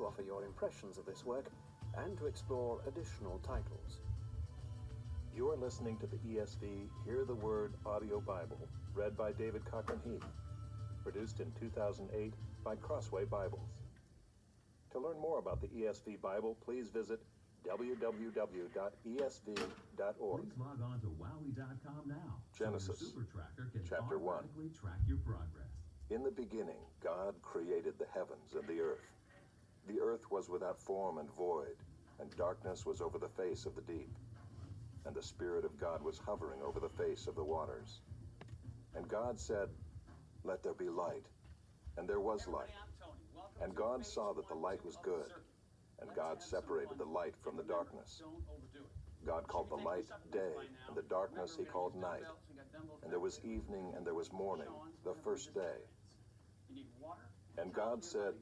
to offer your impressions of this work and to explore additional titles. You are listening to the ESV Hear the Word audio Bible, read by David Cochran Heath, produced in 2008 by Crossway Bibles. To learn more about the ESV Bible, please visit www.esv.org. Please log on to wowie.com now. Genesis, so your Super Tracker can chapter 1. automatically track your progress. In the beginning, God created the heavens and the earth. The earth was without form and void, and darkness was over the face of the deep. And the Spirit of God was hovering over the face of the waters. And God said, "Let there be light." And there was light. And God saw that the light was good. And God separated the light from the darkness. God called the light day, and the darkness he called night. And there was evening and there was morning, the first day. And God said,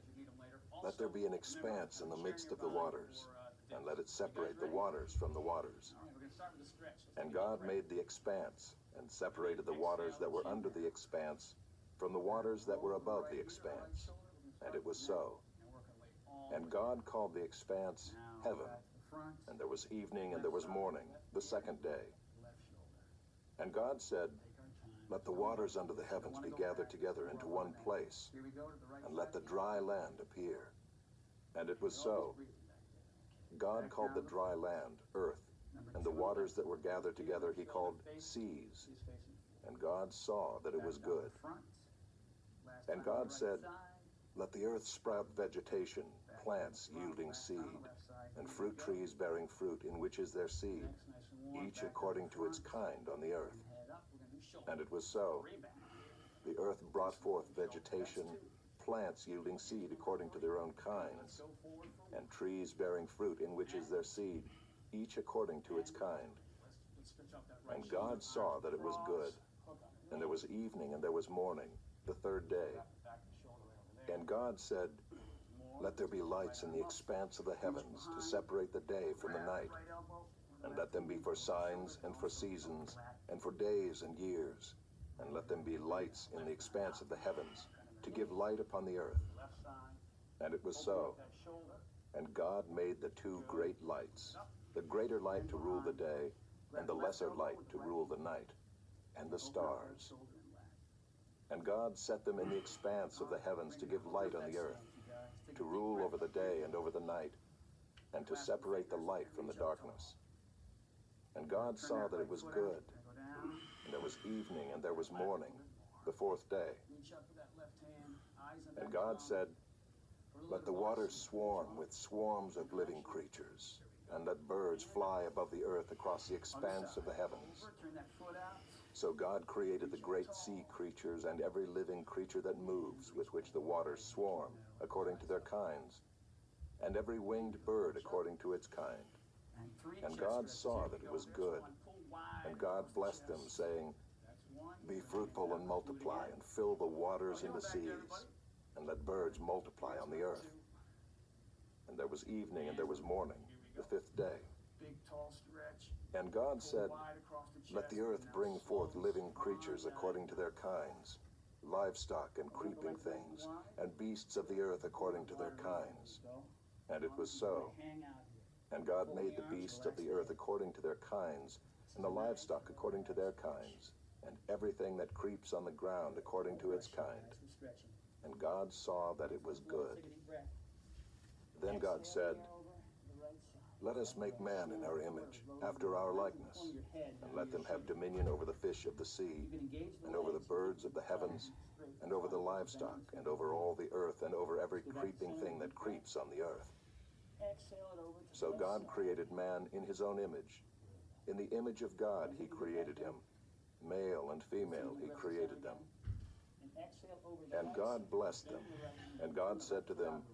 "Let there be an expanse in the midst of the waters, and let it separate the waters from the waters." And God made the expanse, and separated the waters that were under the expanse from the waters that were above the expanse. And it was so. And God called the expanse heaven. And there was evening and there was morning, the second day. And God said, "Let the waters under the heavens be gathered together into one place, and let the dry land appear." And it was so. God called the dry land earth, and the waters that were gathered together he called seas. And God saw that it was good. And God said, "Let the earth sprout vegetation, plants yielding seed, and fruit trees bearing fruit in which is their seed, each according to its kind on the earth." And it was so. The earth brought forth vegetation, plants yielding seed according to their own kinds, and trees bearing fruit in which is their seed, each according to its kind. And God saw that it was good. And there was evening and there was morning, the third day. And God said, "Let there be lights in the expanse of the heavens to separate the day from the night, and let them be for signs and for seasons and for days and years, and let them be lights in the expanse of the heavens to give light upon the earth." And it was so. And God made the two great lights, the greater light to rule the day, and the lesser light to rule the night, and the stars. And God set them in the expanse of the heavens to give light on the earth, to rule over the day and over the night, and to separate the light from the darkness. And God saw that it was good. And there was evening and there was morning, the fourth day. And God said, "Let the waters swarm with swarms of living creatures, and let birds fly above the earth across the expanse of the heavens." So God created the great sea creatures and every living creature that moves, with which the waters swarm, according to their kinds, and every winged bird according to its kind. And God saw that it was good. And God blessed them, saying, "Be fruitful and multiply, and fill the waters in the seas, and let birds multiply on the earth." And there was evening and there was morning, the fifth day. And God said, "Let the earth bring forth living creatures according to their kinds, livestock and creeping things, and beasts of the earth according to their kinds." And it was so. And God made the beasts of the earth according to their kinds, and the livestock according to their kinds, and everything that creeps on the ground according to its kind. And God saw that it was good. Then God said, "Let us make man in our image, after our likeness, and let them have dominion over the fish of the sea, and over the birds of the heavens, and over the livestock, and over all the earth, and over every creeping thing that creeps on the earth." So God created man in his own image. In the image of God he created him. Male and female he created them. And God blessed them. And God said to them,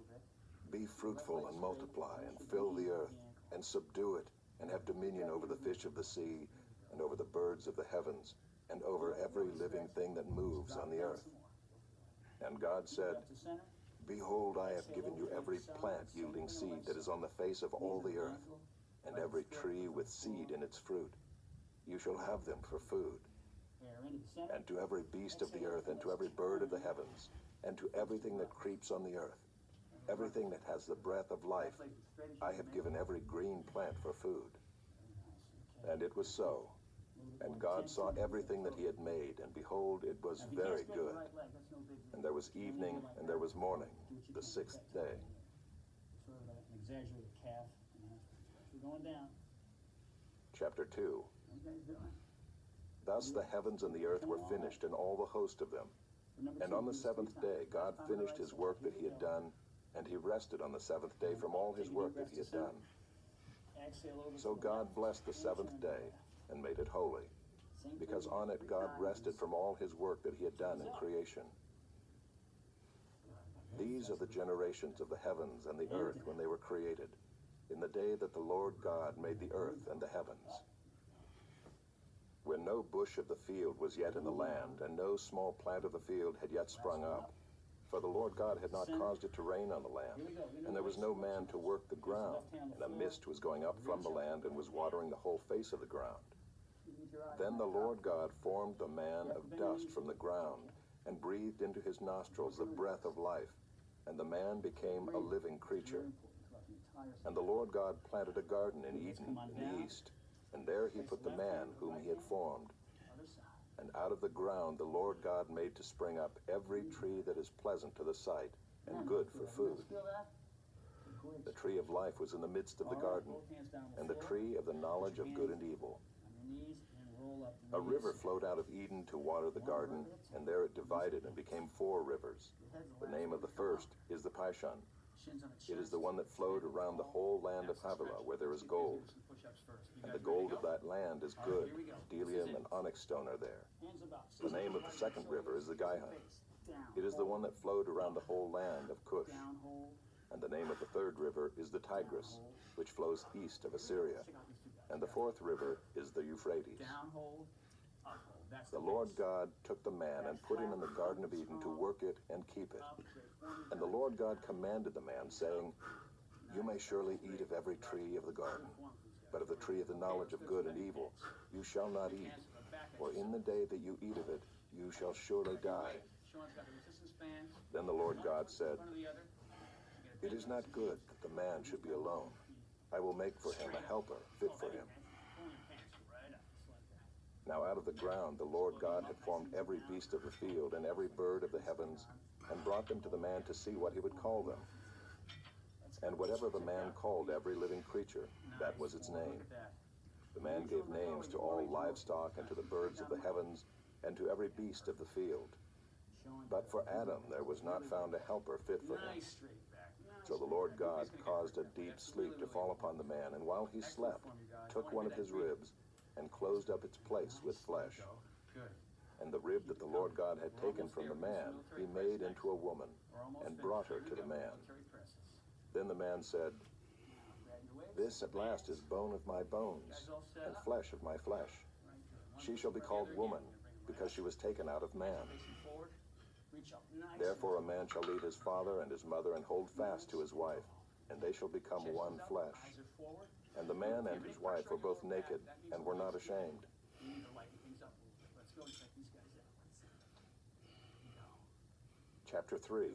"Be fruitful and multiply, and fill the earth, and subdue it, and have dominion over the fish of the sea, and over the birds of the heavens, and over every living thing that moves on the earth." And God said, "Behold, I have given you every plant yielding seed that is on the face of all the earth, and every tree with seed in its fruit. You shall have them for food. And to every beast of the earth, and to every bird of the heavens, and to everything that creeps on the earth, everything that has the breath of life, I have given every green plant for food. And it was so. And God saw everything that he had made, and behold, it was very good. And there was evening, and there was morning, the sixth day. Sort of an exaggerated calf. We're going down. Chapter 2. What are you guys doing? Thus the heavens and the earth were finished, and all the host of them. And on the seventh day God finished his work that he had done, and he rested on the seventh day from all his work that he had done. So God blessed the seventh day and made it holy, because on it God rested from all his work that he had done in creation. These are the generations of the heavens and the earth when they were created, in the day that the Lord God made the earth and the heavens. When no bush of the field was yet in the land, and no small plant of the field had yet sprung up, for the Lord God had not caused it to rain on the land, and there was no man to work the ground, and a mist was going up from the land and was watering the whole face of the ground. Then the Lord God formed the man of dust from the ground, and breathed into his nostrils the breath of life, and the man became a living creature. And the Lord God planted a garden in Eden in the east, and there he put the man whom he had formed. And out of the ground the Lord God made to spring up every tree that is pleasant to the sight, and good for food. The tree of life was in the midst of the garden, and the tree of the knowledge of good and evil. A river flowed out of Eden to water the garden, and there it divided and became 4 rivers. The name of the first is the Pishon. It is the one that flowed around the whole land of Havilah, where there is gold. And the gold of that land is good. Bdellium and onyx stone are there. The name of the second river is the Gihon. It is the one that flowed around the whole land of Cush. And the name of the third river is the Tigris, which flows east of Assyria. And the fourth river is the Euphrates. The Lord God took the man and put him in the Garden of Eden to work it and keep it. And the Lord God commanded the man, saying, You may surely eat of every tree of the garden, but of the tree of the knowledge of good and evil you shall not eat, for in the day that you eat of it you shall surely die. Then the Lord God said, It is not good that the man should be alone. I will make for him a helper fit for him. Now out of the ground the Lord God had formed every beast of the field and every bird of the heavens, and brought them to the man to see what he would call them. And whatever the man called every living creature, that was its name. The man gave names to all livestock and to the birds of the heavens and to every beast of the field. But for Adam there was not found a helper fit for him. So the Lord God caused a deep sleep to fall upon the man, and while he slept, took one of his ribs and closed up its place with flesh. And the rib that the Lord God had taken from the man he made into a woman, and brought her to the man. Then the man said, This at last is bone of my bones, and flesh of my flesh. She shall be called woman, because she was taken out of man. Therefore a man shall leave his father and his mother, and hold fast to his wife, and they shall become one flesh. And the man and his wife were both naked, and were not ashamed. Chapter 3.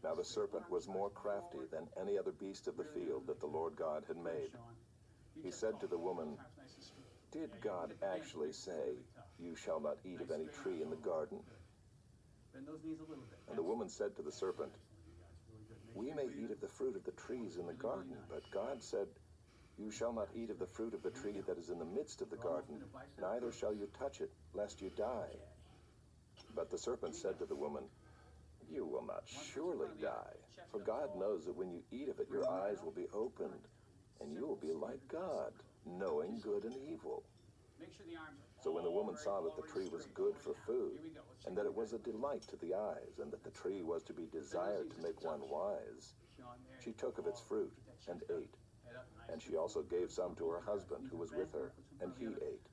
Now the serpent was more crafty than any other beast of the field that the Lord God had made. He said to the woman, Did God actually say, You shall not eat of any tree in the garden? And the woman said to the serpent, We may eat of the fruit of the trees in the garden, but God said, You shall not eat of the fruit of the tree that is in the midst of the garden, neither shall you touch it, lest you die. But the serpent said to the woman, You will not surely die, for God knows that when you eat of it, your eyes will be opened, and you will be like God, knowing good and evil. So when the woman saw that the tree was good for food, and that it was a delight to the eyes, and that the tree was to be desired to make one wise, she took of its fruit and ate. And she also gave some to her husband who was with her, and he ate.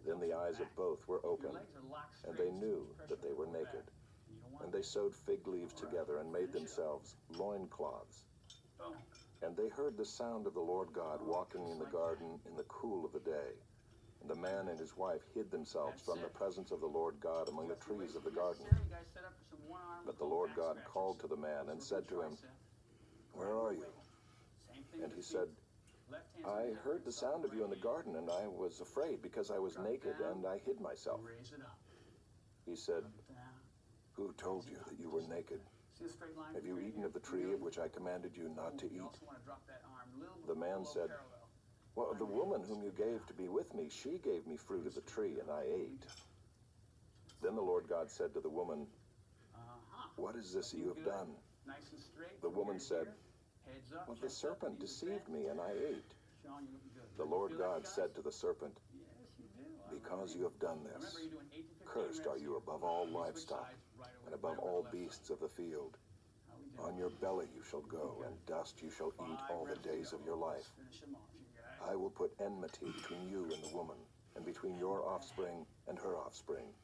Then the eyes of both were opened, and they knew that they were naked. And they sewed fig leaves together and made themselves loincloths. And they heard the sound of the Lord God walking in the garden in the cool of the day. And the man and his wife hid themselves from the presence of the Lord God among the trees of the garden. But the Lord God called to the man and said to him, "Where are you?" And he said, "I heard the sound of you in the garden, and I was afraid because I was naked, and I hid myself." He said, "Who told you that you were naked? Have you eaten of the tree of which I commanded you not to eat?" The man said, "Well, the woman whom you gave to be with me, she gave me fruit of the tree, and I ate." Then the Lord God said to the woman, "What is this you have done?" The woman said, "Well, the serpent deceived me, and I ate." The Lord God said to the serpent, "Because you have done this, cursed are you above all livestock and above all beasts of the field. On your belly you shall go, and dust you shall eat all the days of your life. I will put enmity between you and the woman, and between your offspring and her offspring.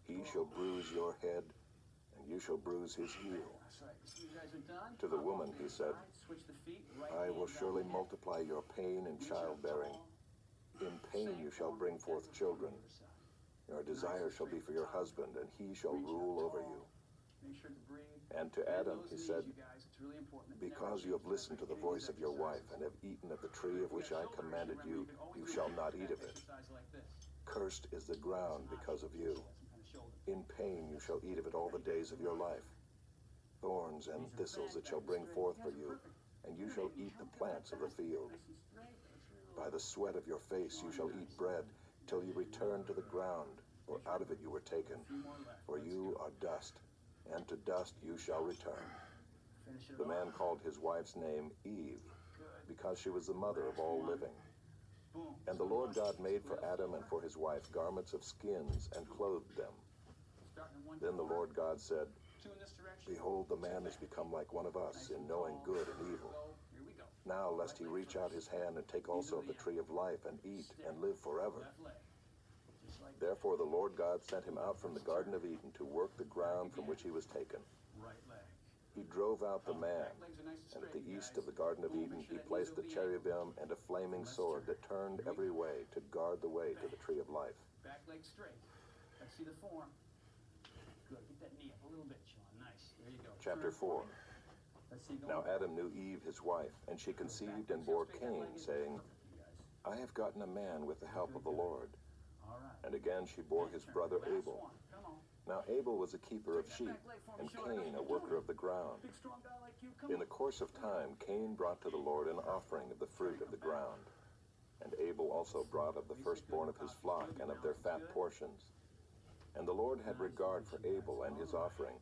He shall bruise your head, and you shall bruise his heel." To the woman he said, "I will surely multiply your pain in childbearing. In pain you shall bring forth children. Your desire shall be for your husband, and he shall rule over you." And to Adam he said, "Because you have listened to the voice of your wife, and have eaten of the tree of which I commanded you, you shall not eat of it. Cursed is the ground because of you. In pain you shall eat of it all the days of your life. Thorns and thistles it shall bring forth for you, and you shall eat the plants of the field. By the sweat of your face you shall eat bread, till you return to the ground, for out of it you were taken. For you are dust, and to dust you shall return." The man called his wife's name Eve, because she was the mother of all living. And the Lord God made for Adam and for his wife garments of skins, and clothed them. Then the Lord God said, "Behold, the man has become like one of us in knowing good and evil. Now lest he reach out his hand and take also of the tree of life and eat and live forever." Therefore the Lord God sent him out from the Garden of Eden to work the ground from which he was taken. He drove out the man, and at the east of the Garden of Eden he placed the cherubim and a flaming sword that turned every way to guard the way to the tree of life. Back leg straight. Let's see the form. Good. Get that knee up a little bit, Sean. Nice. There you go. Chapter 4. Let's see. Now Adam knew Eve his wife, and she conceived and bore Cain, saying, "I have gotten a man with the help of the Lord." All right. And again she bore his brother Abel. Come on. Now Abel was a keeper of sheep, and Cain a worker of the ground. Big strong guy like you. Come In the course of time, Cain brought to the Lord an offering of the fruit of the ground. And Abel also brought of the firstborn of his flock and of their fat portions. And the Lord had regard for Abel and his offering,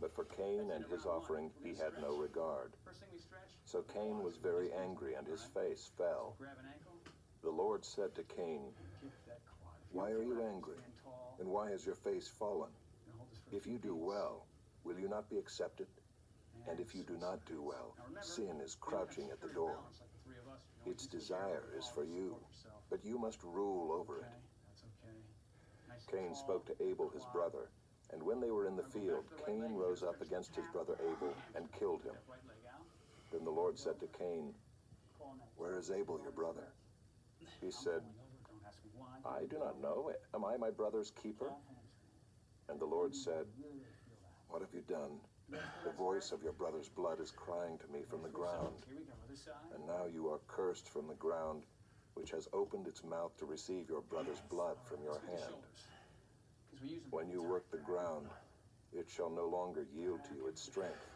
but for Cain and his offering he had no regard. First thing we stretch. So Cain was very angry, and his face fell. Grab an ankle. The Lord said to Cain, Kick that quad. "Why are you angry? Stand tall. And why has your face fallen? Now hold this for If you do well, will you not be accepted? And if you do not do well, sin is crouching at the door. Its desire is for you, but you must rule over it." That's okay. Nice and Cain tall. spoke to Abel his brother, and when they were in the field, Cain rose up against his brother Abel and killed him. Right leg out. Then the Lord said to Cain, Pull on that. "Where is Abel, your brother?" He said, Pulling over. Don't ask me why. "I do not know. Am I my brother's keeper?" And the Lord said, Really feel that. "What have you done? The voice of your brother's blood is crying to me from the ground. Here we go. Other side. And now you are cursed from the ground, which has opened its mouth to receive your brother's blood from your hand. Shoulders. 'Cause we use them When you work the ground, it shall no longer yield to you its strength.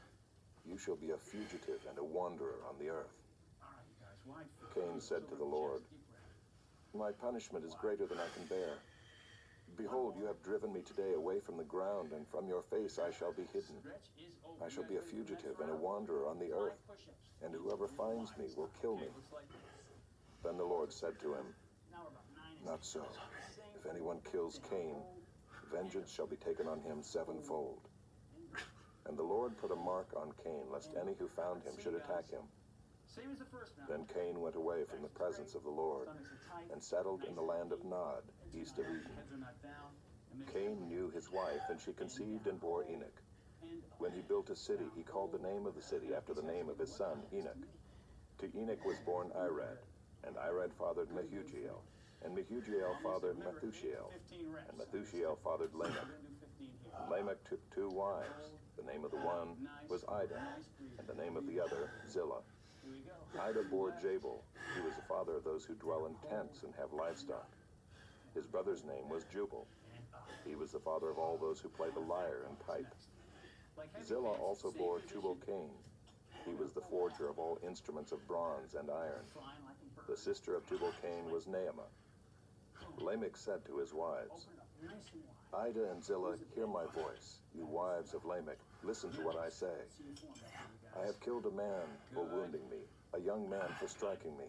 You shall be a fugitive and a wanderer on the earth." All right, you guys. Wide foot. Cain said to the Lord, Deep breath. "My punishment is greater than I can bear. Behold, you have driven me today away from the ground, and from your face I shall be hidden. Stretch is over. I shall be a fugitive and a wanderer on the earth, and whoever finds me will kill me." Looks like this. Then the Lord said to him, Now we're about 9 inches. "Not so. If anyone kills Cain, vengeance shall be taken on him sevenfold." And the Lord put a mark on Cain, lest any who found him should attack him. Same as the first now. Then Cain went away from the presence of the Lord, and settled in the land of Nod, east of Eden. Heads are not down. Cain knew his wife, and she conceived and bore Enoch. When he built a city, he called the name of the city after the name of his son, Enoch. To Enoch was born Irad, and Irad fathered Mehujael. And Mehujael fathered Methushael, and Methushael fathered Lamech. And Lamech took 2 wives. The name of the one was Ida, and the name of the other Zillah. Ida bore Jabal. He was the father of those who dwell in tents and have livestock. His brother's name was Jubal. He was the father of all those who play the lyre and pipe. Zillah also bore Tubal-Cain. He was the forger of all instruments of bronze and iron. The sister of Tubal-Cain was Naamah. Lamech said to his wives, Ida and Zillah, hear my voice. You wives of Lamech, listen to what I say. I have killed a man for wounding me, a young man for striking me.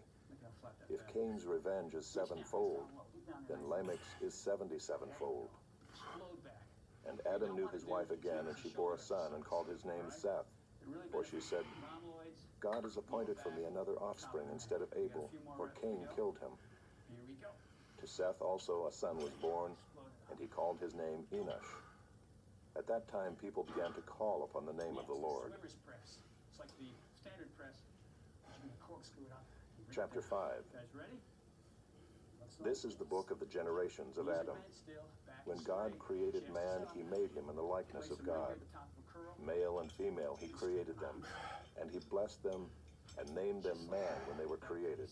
If Cain's revenge is 7-fold, then Lamech's is 77-fold. And Adam knew his wife again, and she bore a son and called his name Seth. For she said, God has appointed for me another offspring instead of Abel, for Cain killed him. To Seth also a son was born, and he called his name Enosh. At that time people began to call upon the name of the Lord. Chapter 5. This is the book of the generations of Adam. When God created man, he made him in the likeness of God. Male and female he created them, and he blessed them and named them man when they were created.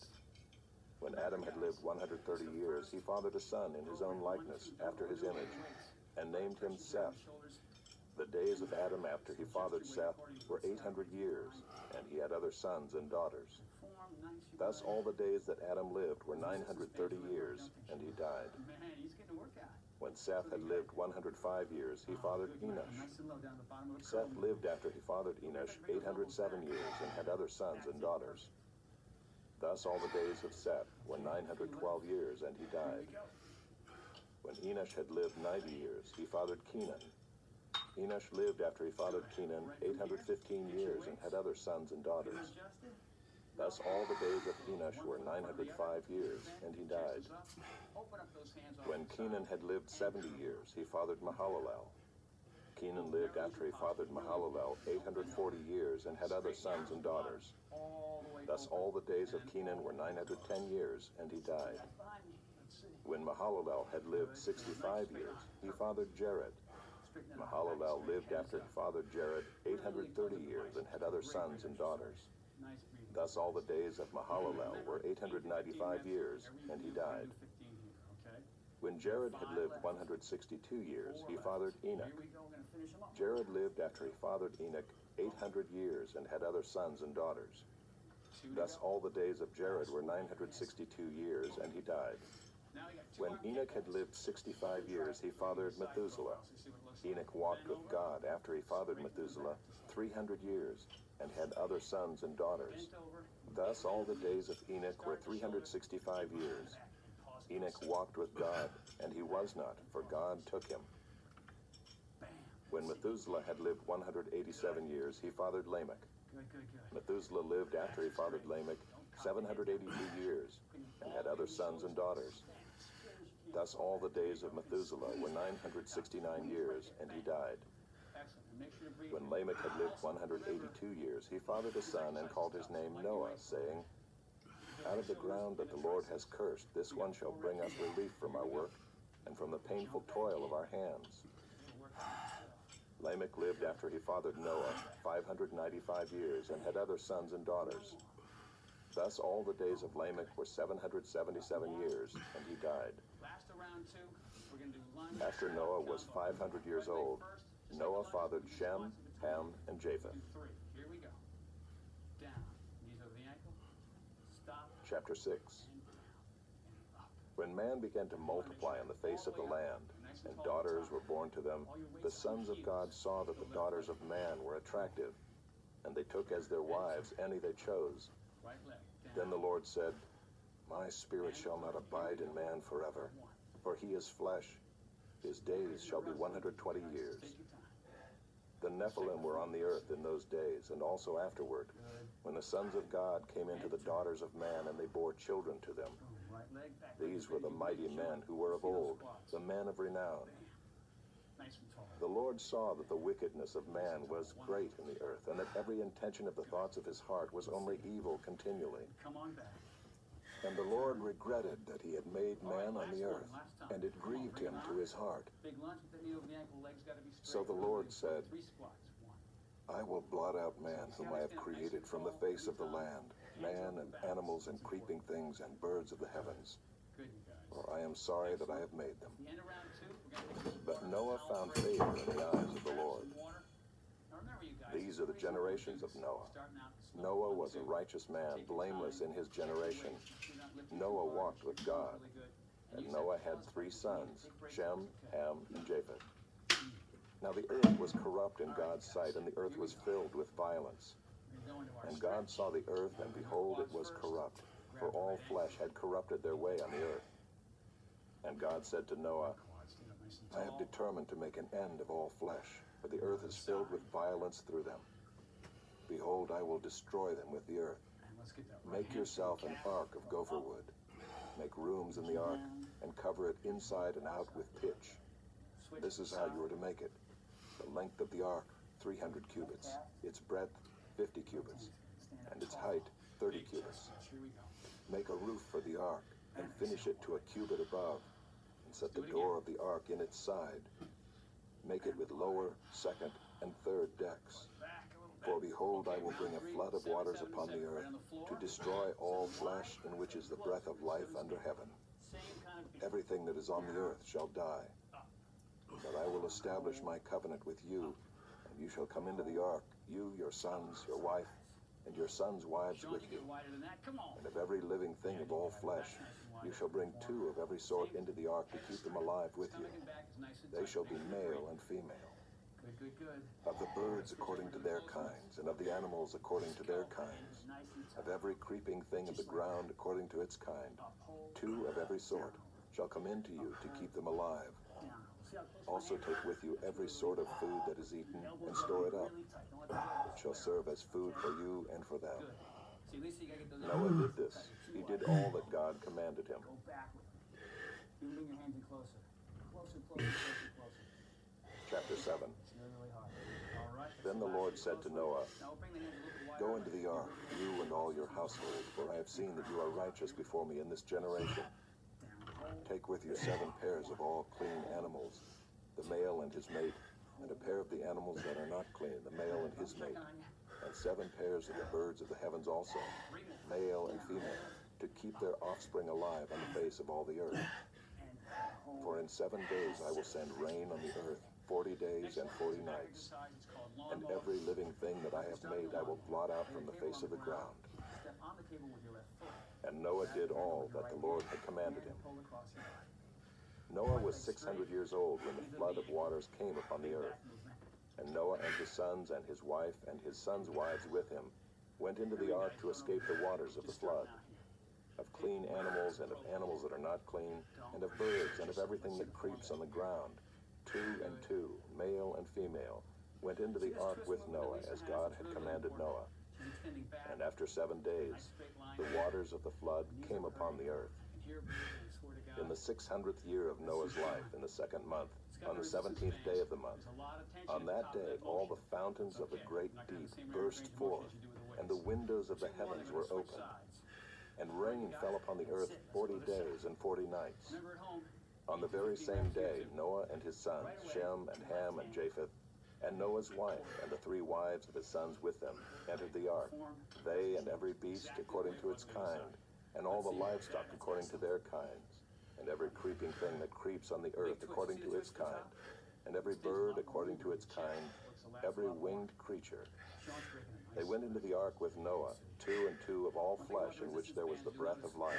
When Adam had lived 130 years, he fathered a son in his own likeness, after his image, and named him Seth. The days of Adam after he fathered Seth were 800 years, and he had other sons and daughters. Thus all the days that Adam lived were 930 years, and he died. When Seth had lived 105 years, he fathered Enosh. Seth lived after he fathered Enosh 807 years, and had other sons and daughters. Thus all the days of Seth were 912 years, and he died. When Enosh had lived 90 years, he fathered Kenan. Enosh lived after he fathered Kenan 815 years, and had other sons and daughters. Thus all the days of Enosh were 905 years, and he died. When Kenan had lived 70 years, he fathered Mahalalel. Kenan lived after he fathered Mahalalel 840 years, and had other sons and daughters. Thus all the days of Kenan were 910 years, and he died. When Mahalalel had lived 65 years, he fathered Jared. Mahalalel lived after he fathered Jared 830 years, and had other sons and daughters. Thus all the days of Mahalalel were 895 years, and he died. When Jared had lived 162 years, he fathered Enoch. Jared lived after he fathered Enoch 800 years, and had other sons and daughters. Thus all the days of Jared were 962 years, and he died. When Enoch had lived 65 years, he fathered Methuselah. Enoch walked with God after he fathered Methuselah 300 years, and had other sons and daughters. Thus all the days of Enoch were 365 years. Enoch walked with God, and he was not, for God took him. When Methuselah had lived 187 years, he fathered Lamech. Methuselah lived after he fathered Lamech 782 years, and had other sons and daughters. Thus all the days of Methuselah were 969 years, and he died. When Lamech had lived 182 years, he fathered a son and called his name Noah, saying, Out of the ground that the Lord has cursed, this one shall bring us relief from our work, and from the painful toil of our hands. Lamech lived after he fathered Noah 595 years, and had other sons and daughters. Thus all the days of Lamech were 777 years, and he died. After Noah was 500 years old, Noah fathered Shem, Ham, and Japheth. Chapter 6. When man began to multiply on the face of the land, and daughters were born to them, the sons of God saw that the daughters of man were attractive, and they took as their wives any they chose. Then the Lord said, My spirit shall not abide in man forever, for he is flesh. His days shall be 120 years. The Nephilim were on the earth in those days, and also afterward, when the sons of God came into the daughters of man, and they bore children to them. These were the mighty men who were of old, the men of renown. The Lord saw that the wickedness of man was great in the earth, and that every intention of the thoughts of his heart was only evil continually. And the Lord regretted that he had made man on the earth, and it grieved him to his heart. Big lunge with the knee over the ankle, legs got to be straight. So the Lord said, 3 squats. 1. I will blot out man whom I have created from the face of the land, man and animals and creeping things and birds of the heavens. Good, you guys. For I am sorry that I have made them. The end of round 2, we're going to take some But water, Noah towel, found break, favor in the eyes of the grab Lord. some water. Now remember, you guys, These are the generations of Noah. starting out the slow. Noah 1, was a 2. righteous man, Take your blameless time. in his Check your generation. weight. You're not lifting Noah too hard. walked with You're God. really good. And you Noah said had plus 3 breaks. sons, Take breaks. Shem, Okay. Ham, and Japheth. Now the earth was corrupt in God's sight, and the earth was filled with violence. We're going to our And God stretch. saw the earth, and behold, it was corrupt, for all flesh had corrupted their way on the earth. And God said to Noah, Quads stand up nice and I have tall. determined to make an end of all flesh, for the earth is filled with violence through them. Behold, I will destroy them with the earth. And let's get that right Make hand yourself to the an calf. ark of gopher wood. Make rooms in the ark, and cover it inside and out with pitch. Switch This is how you are to make it. The length of the ark, 300 cubits. Its breadth, 50 cubits. Stand up And its tall. height, 30 Big cubits. chest. Here we go. Make a roof for the ark, and finish it to a cubit above, and set the door of the ark in its side. Make it with lower, second, and third decks. Back a little bit. For behold, I Okay, will bring round a 3, flood of 7, waters 7, upon 7, the right earth, on the floor. to destroy all 7 flesh, wide, in which is the 7 breath of close, life 7 under deep. heaven. Same kind of beat. Everything that is on the earth shall die. But I will establish my covenant with you, and you shall come into the ark, you, your sons, your wife, and your sons' wives Sean, with you you. get wider than that. Come on. And of every living thing of all flesh, you shall bring 2 of every sort into the ark to keep them alive with you. Stomach and back is nice and They tight. shall be Thank you. male and female. Good, good, good. Of the birds according to their kinds, and of the animals according to their kinds. Nice and Of tight. every creeping thing of the ground according to its kind. Uphold. 2 of every sort shall come into you to keep them alive. Down. See how close my Also hand take with you every sort of food that is eaten, and store it up. really tight. Don't let that It shall serve as food for you and for them. Good. See, Lisa, you gotta get those. Noah did this. He did all that God commanded him. Go back with them. You can bring your hands in closer. Closer, closer, closer, closer. Chapter 7. It's really, really hard. All right. Then the Lord said to Noah, Now bring the hands a little bit wider. Go into the ark, you and all your household, for I have seen that you are righteous before me in this generation. Down. Hold. Take with you 7 pairs of all clean animals, the male and his mate, and a pair of the animals that are not clean, the male and his mate, Checking on you. and 7 pairs of the birds of the heavens also, Bring it. male and female, to keep their offspring alive on the face of all the earth. And hold. For in 7 days I will send rain on the earth, 40 days and 40 nights, It's called and lawnmower. every living thing that I have made I will blot out from the face of the ground. Step on the table with your left foot. And Noah did all that the Lord had commanded him. Pull across your body. Noah was 600 years old when the flood of waters came upon the earth. And Noah and his sons and his wife and his sons' wives with him went into the ark to escape the waters of the flood, of clean animals and of animals that are not clean, and of birds and of everything that creeps on the ground. 2 and 2, male and female, went into the ark with Noah as God had commanded Noah. And after 7 days, the waters of the flood came upon the earth. In the 600th year of Noah's life, in the 2nd month, on the 17th day of the month, on that day all the fountains of the great deep burst forth, and the windows of the heavens were opened. And rain fell upon the earth 40 days and 40 nights. Remember at home, On the very same day, Noah and his sons, Shem and Ham and Japheth, and Noah's wife and the 3 wives of his sons with them, entered the ark, they and every beast according to its kind, and all the livestock according to their kinds, and every creeping thing that creeps on the earth according to its kind, and every bird according to its kind, every winged creature. Sean's breaking it. They went into the ark with Noah, 2 and 2 of all flesh, in which there was the breath of life.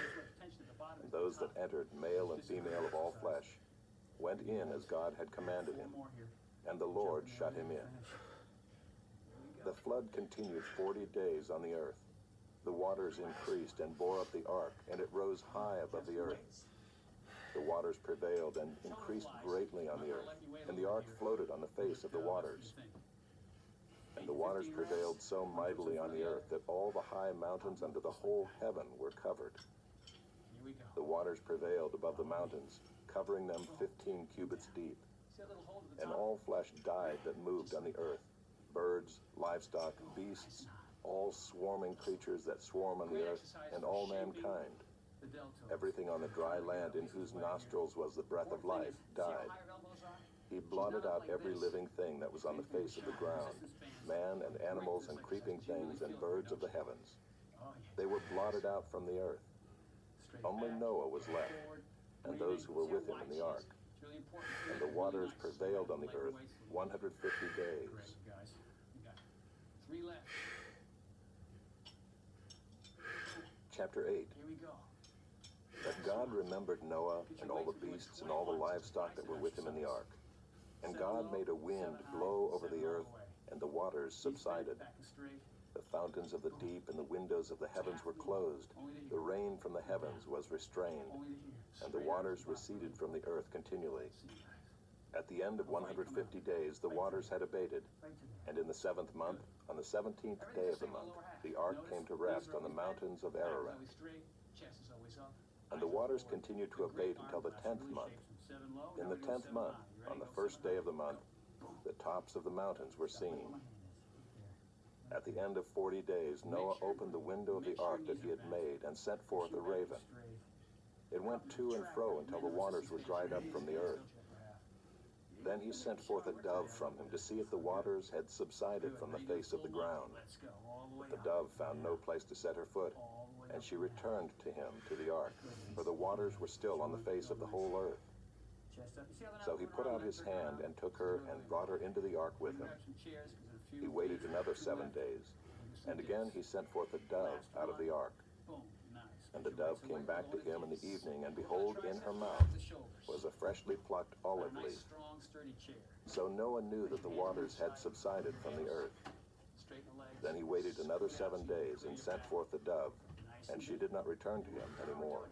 And those that entered, male and female of all flesh, went in as God had commanded him, and the Lord shut him in. The flood continued 40 days on the earth. The waters increased and bore up the ark, and it rose high above the earth. The waters prevailed and increased greatly on the earth, and the ark floated on the face of the waters. And the waters prevailed so mightily on the earth that all the high mountains under the whole heaven were covered. Here we go. The waters prevailed above the mountains, covering them 15 cubits deep. See that little hole at the And top? all flesh died that moved on the earth, birds, livestock, beasts, all swarming creatures that swarm on the earth, and all mankind. The deltoids. Everything on the dry land in whose nostrils was the breath of life died. He blotted out every living thing that was on the face of the ground, man and animals and creeping things and birds of the heavens. They were blotted out from the earth. Only Noah was left, and those who were with him in the ark. And the waters prevailed on the earth 150 days. Great, guys. We got 3 left. Chapter 8. Here we go. But God remembered Noah and all the beasts and all the livestock that were with him in the ark. And God made a wind blow over the earth, and the waters subsided. Back and straight. The fountains of the deep and the windows of the heavens were closed. The rain from the heavens was restrained, Only to here. and the waters receded from the earth continually. At the end of 150 days, the waters had abated, Right to there. and in the 7th month, on the 17th day of the month, the ark came to rest on the mountains of Ararat. Always straight. Chest is always up. And the waters continued to abate until the 10th month. In the 10th month, on the first day of the month, the tops of the mountains were seen. At the end of 40 days, Noah opened the window of the ark that he had made and sent forth a raven. It went to and fro until the waters were dried up from the earth. Then he sent forth a dove from him to see if the waters had subsided from the face of the ground. But the dove found no place to set her foot, and she returned to him to the ark, for the waters were still on the face of the whole earth. So he put out his hand and took her and brought her into the ark with him. He waited another 7 days, and again he sent forth a dove out of the ark. And the dove came back to him in the evening, and behold, in her mouth was a freshly plucked olive leaf. So Noah knew that the waters had subsided from the earth. Then he waited another 7 days and sent forth the dove, and she did not return to him anymore.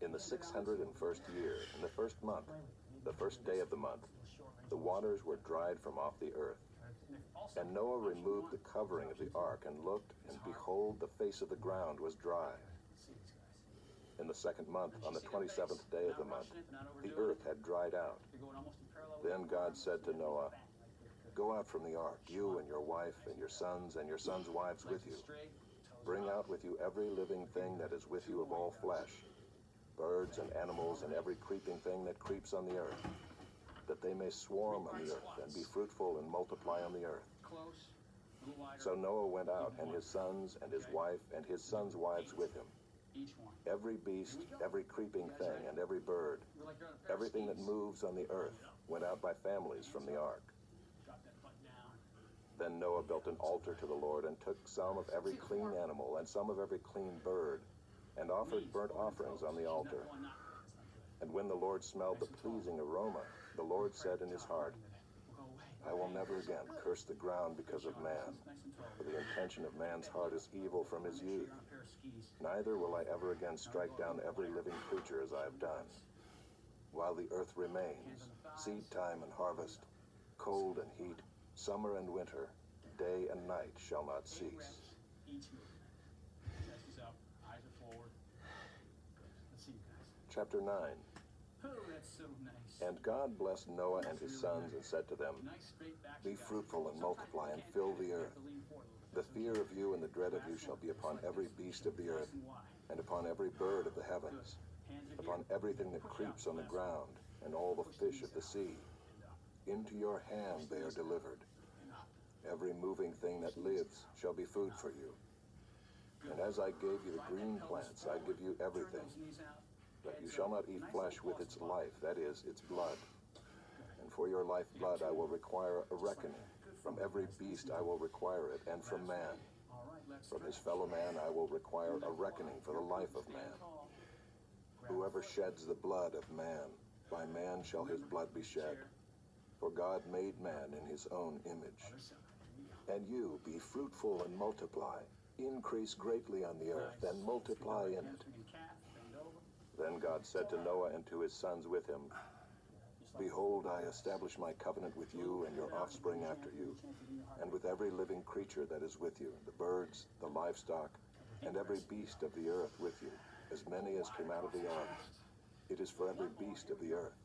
In the 601st year, in the first month, the first day of the month, the waters were dried from off the earth. And Noah removed the covering of the ark and looked, and behold, the face of the ground was dry. In the 2nd month, on the 27th day of the month, the earth had dried out. Then God said to Noah, "Go out from the ark, you and your wife and your sons wives with you. Bring out with you every living thing that is with you of all flesh, birds and animals and every creeping thing that creeps on the earth, that they may swarm on the earth and be fruitful and multiply on the earth." So Noah went out, and his sons and his wife and his sons' wives with him. Every beast, every creeping thing, and every bird, everything that moves on the earth, went out by families from the ark. Then Noah built an altar to the Lord, and took some of every clean animal and some of every clean bird, and offered burnt offerings on the altar. And when the Lord smelled the pleasing aroma, the Lord said in his heart, "I will never again curse the ground because of man, for the intention of man's heart is evil from his youth. Neither will I ever again strike down every living creature as I have done. While the earth remains, seed time and harvest, cold and heat, summer and winter, day and night shall not cease." Chapter 9. And God blessed Noah and his sons and said to them, "Be fruitful and multiply and fill the earth. The fear of you and the dread of you shall be upon every beast of the earth, and upon every bird of the heavens, upon everything that creeps on the ground, and all the fish of the sea. Into your hand they are delivered. Every moving thing that lives shall be food for you. And as I gave you the green plants, I give you everything. But you shall not eat flesh with its life, that is, its blood. And for your lifeblood I will require a reckoning. From every beast I will require it, and from man. From his fellow man I will require a reckoning for the life of man. Whoever sheds the blood of man, by man shall his blood be shed. For God made man in his own image. And you be fruitful and multiply, increase greatly on the earth, and multiply in it." Then God said to Noah and to his sons with him, "Behold, I establish my covenant with you and your offspring after you, and with every living creature that is with you, the birds, the livestock, and every beast of the earth with you, as many as came out of the ark. It is for every beast of the earth.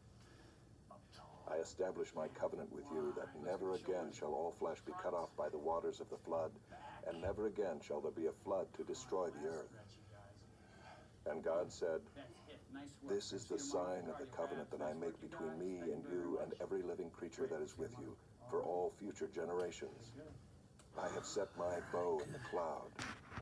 I establish my covenant with you that never again shall all flesh be cut off by the waters of the flood, and never again shall there be a flood to destroy the earth. And God said, That's it. Nice work. "This is the sign of the covenant that I make between me and you and every living creature that is with you for all future generations. I have set my bow in the cloud.